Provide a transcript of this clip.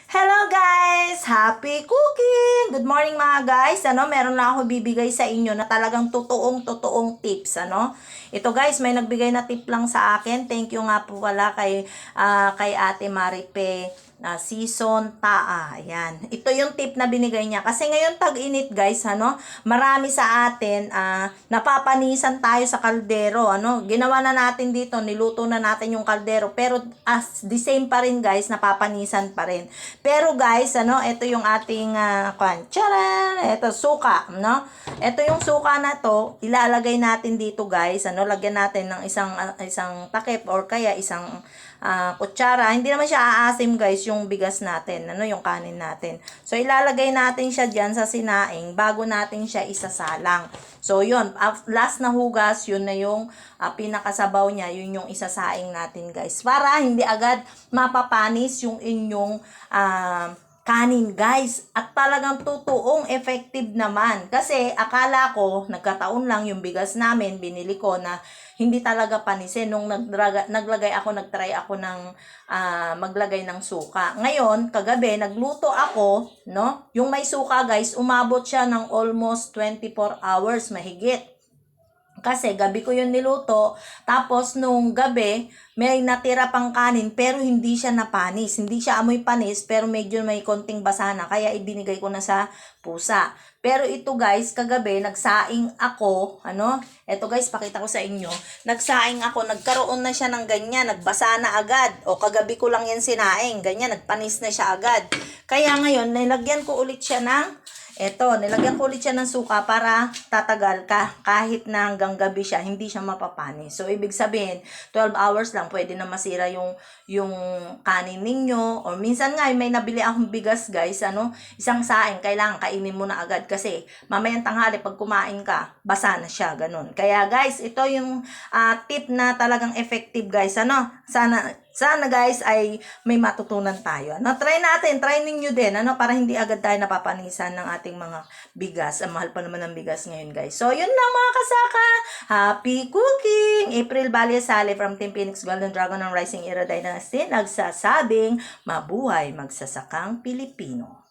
Hello guys! Happy cooking! Good morning mga guys! Meron lang ako bibigay sa inyo na talagang totoong tips, Ito guys, may nagbigay na tip lang sa akin. Thank you nga po pala kay Ate Maripe Season Taa. Ayan. Ito yung tip na binigay niya. Kasi ngayon tag-init guys, marami sa atin napapanisan tayo sa kaldero, Ginawa na natin dito, niluto na natin yung kaldero, pero as the same pa rin guys, napapanisan pa rin. Pero guys, ito yung ating charan, ito suka, Ito yung suka na to, ilalagay natin dito guys, lagyan natin ng isang takip or kaya isang kutsara. Hindi naman siya aasim guys yung bigas natin, yung kanin natin. So ilalagay natin siya diyan sa sinaing bago natin siya isasalang. So yun, last na hugas, yun na yung pinakasabaw niya, yun yung isasaing natin guys. Para hindi agad mapapanis yung inyong kanin guys, at talagang totoong effective naman. Kasi akala ko, nagkataon lang yung bigas namin, binili ko na hindi talaga panisin. Nung nagtry ako ng maglagay ng suka. Ngayon, kagabi, nagluto ako, yung may suka guys, umabot siya ng almost 24 hours mahigit. Kasi gabi ko yun niluto, tapos nung gabi, may natira pang kanin, pero hindi siya napanis. Hindi siya amoy panis, pero medyo may konting basa na, kaya ibinigay ko na sa pusa. Pero ito guys, kagabi, nagsaing ako, Ito guys, pakita ko sa inyo. Nagsaing ako, nagkaroon na siya ng ganyan, nagbasa na agad. O kagabi ko lang yan sinaing, ganyan, nagpanis na siya agad. Kaya ngayon, nilagyan ko ulit siya nilagyan ko ulit siya ng suka para tatagal kahit na hanggang gabi siya, hindi siya mapapanis. So, ibig sabihin, 12 hours lang, pwede na masira yung kanin ninyo. Or minsan nga, may nabili akong bigas, guys, isang saing, kailangan kainin mo na agad. Kasi, mamayang tanghali, pag kumain ka, basa na siya, ganun. Kaya, guys, ito yung tip na talagang effective, guys, Sana guys ay may matutunan tayo. Try ninyo din, para hindi agad tayo napapanisan ng ating mga bigas. Ang mahal pa naman ng bigas ngayon, guys. So, yun lang mga kasaka. Happy cooking! April Balyasali from Team Phoenix Golden Dragon ng Rising Era Dynasty nagsasabing, mabuhay magsasakang Pilipino.